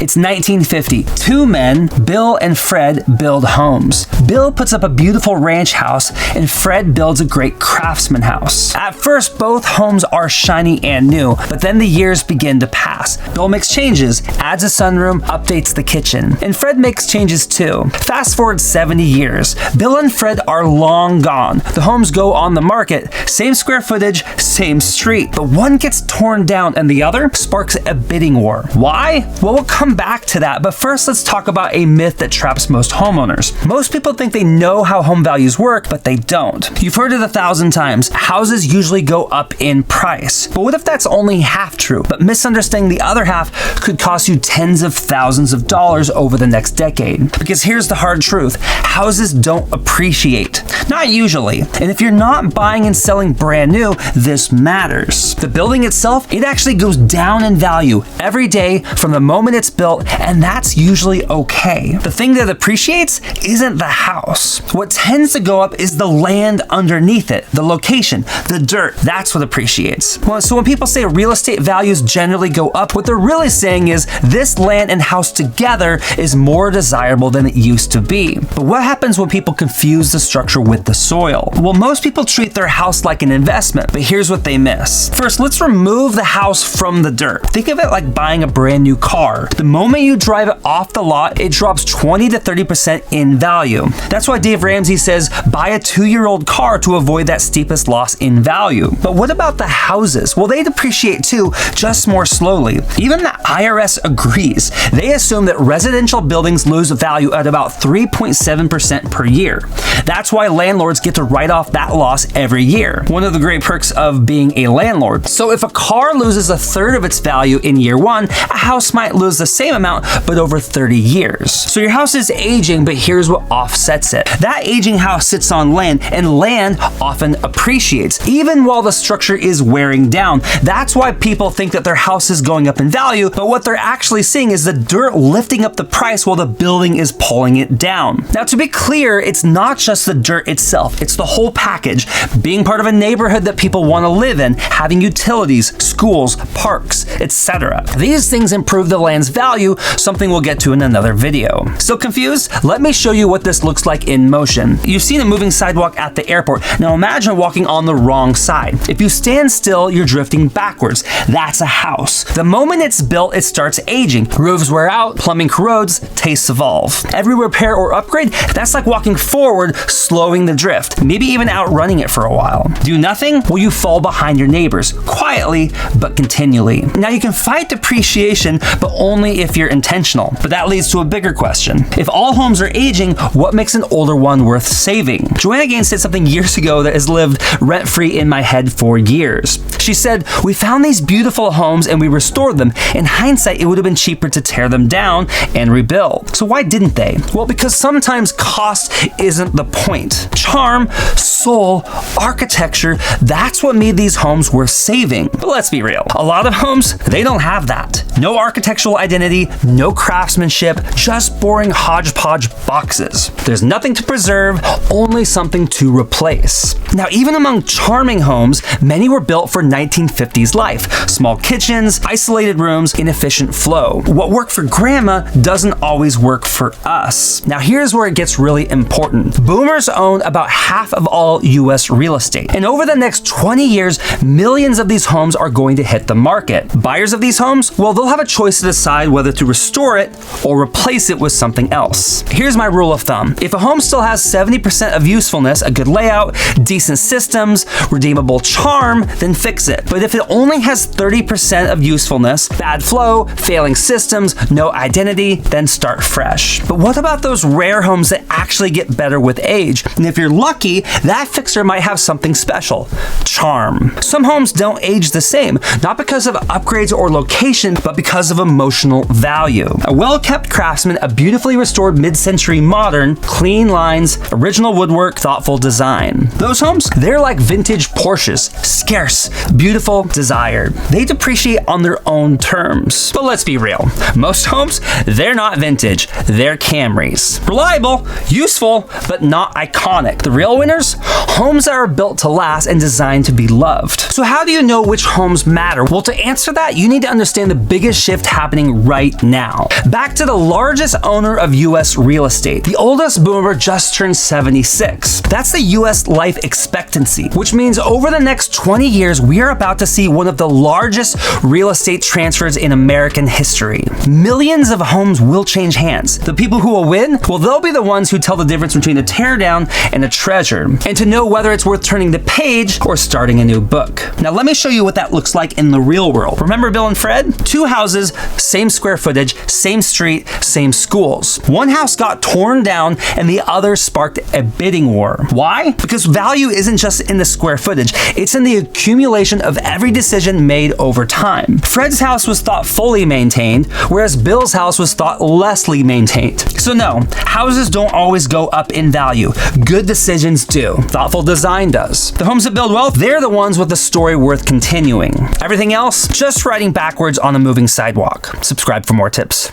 It's 1950. Two men, Bill and Fred, build homes. Bill puts up a beautiful ranch house, and Fred builds a great craftsman house. At first, both homes are shiny and new, but then the years begin to pass. Bill makes changes, adds a sunroom, updates the kitchen, and Fred makes changes too. Fast forward 70 years. Bill and Fred are long gone. The homes go on the market, same square footage, same street, but one gets torn down and the other sparks a bidding war. Why? Well, we'll come back to that, but first let's talk about a myth that traps most homeowners. Most people think they know how home values work, but they don't. You've heard it 1,000 times. Houses usually go up in price. But what if that's only half true? But misunderstanding the other half could cost you tens of thousands of dollars over the next decade. Because here's the hard truth. Houses don't appreciate. Not usually. And if you're not buying and selling brand new, this matters. The building itself, it actually goes down in value every day from the moment it's built, and that's usually okay. The thing that appreciates isn't the house. What tends to go up is the land underneath it, the location, the dirt. That's what appreciates. So when people say real estate values generally go up, what they're really saying is this land and house together is more desirable than it used to be. But what happens when people confuse the structure with the soil? Well, most people treat their house like an investment, but here's what they miss. First, let's remove the house from the dirt. Think of it like buying a brand new car. The moment you drive it off the lot, it drops 20 to 30% in value. That's why Dave Ramsey says buy a 2-year-old car to avoid that steepest loss in value. But what about the houses? Well, they depreciate too, just more slowly. Even the IRS agrees. They assume that residential buildings lose value at about 3.7% per year. That's why landlords get to write off that loss every year. One of the great perks of being a landlord. So if a car loses a third of its value in year one, a house might lose the same amount, but over 30 years. So your house is aging, but here's what offsets it. That aging house sits on land, and land often appreciates, even while the structure is wearing down. That's why people think that their house is going up in value, but what they're actually seeing is the dirt lifting up the price while the building is pulling it down. Now, to be clear, it's not just the dirt itself, it's the whole package. Being part of a neighborhood that people want to live in, having utilities, schools, parks, etc. These things improve the land's value, something we'll get to in another video. Still confused? Let me show you what this looks like in motion. You've seen a moving sidewalk at the airport. Now imagine walking on the wrong side. If you stand still, you're drifting backwards. That's a house. The moment it's built, it starts aging. Roofs wear out, plumbing corrodes, tastes evolve. Every repair or upgrade, that's like walking forward, slowing the drift, maybe even outrunning it for a while. Do nothing? Well, you fall behind your neighbors, quietly, but continually. Now you can fight depreciation, but only if you're intentional. But that leads to a bigger question. If all homes are aging, what makes an older one worth saving? Joanna Gaines said something years ago that has lived rent-free in my head for years. She said, we found these beautiful homes and we restored them. In hindsight, it would have been cheaper to tear them down and rebuild. So why didn't they? Well, because sometimes cost isn't the point. Charm, soul, architecture, that's what made these homes worth saving. But let's be real. A lot of homes, they don't have that. No architectural identity, no craftsmanship, just boring hodgepodge boxes. There's nothing to preserve, only something to replace. Now, even among charming homes, many were built for 1950s life. Small kitchens, isolated rooms, inefficient flow. What worked for grandma doesn't always work for us. Now, here's where it gets really important. Boomers own about half of all US real estate. And over the next 20 years, millions of these homes are going to hit the market. Buyers of these homes, well, they'll have a choice to decide whether to restore it or replace it with something else. Here's my rule of thumb. If a home still has 70% of usefulness, a good layout, decent systems, redeemable charm, then fix it. But if it only has 30% of usefulness, bad flow, failing systems, no identity, then start fresh. But what about those rare homes that actually get better with age? And if you're lucky, that fixer might have something special. Charm. Some homes don't age the same, not because of upgrades or location, but because of emotional value. A well-kept craftsman, a beautifully restored mid-century modern, clean lines, original woodwork, thoughtful design. Those homes, they're like vintage Porsches, scarce, beautiful, desired. They depreciate on their own terms. But let's be real. Most homes, they're not vintage, they're Camrys. Reliable, useful, but not iconic. ironic. The real winners? Homes that are built to last and designed to be loved. So how do you know which homes matter? Well, to answer that, you need to understand the biggest shift happening right now. Back to the largest owner of U.S. real estate. The oldest boomer just turned 76. That's the U.S. life expectancy, which means over the next 20 years, we are about to see one of the largest real estate transfers in American history. Millions of homes will change hands. The people who will win? Well, they'll be the ones who tell the difference between a teardown and a treasure, and to know whether it's worth turning the page or starting a new book. Now, let me show you what that looks like in the real world. Remember Bill and Fred? Two houses, same square footage, same street, same schools. One house got torn down and the other sparked a bidding war. Why? Because value isn't just in the square footage, it's in the accumulation of every decision made over time. Fred's house was thought fully maintained, whereas Bill's house was thought lessly maintained. So no, houses don't always go up in value. Good decisions do. Thoughtful design does. The homes that build wealth, they're the ones with a story worth continuing. Everything else, just riding backwards on a moving sidewalk. Subscribe for more tips.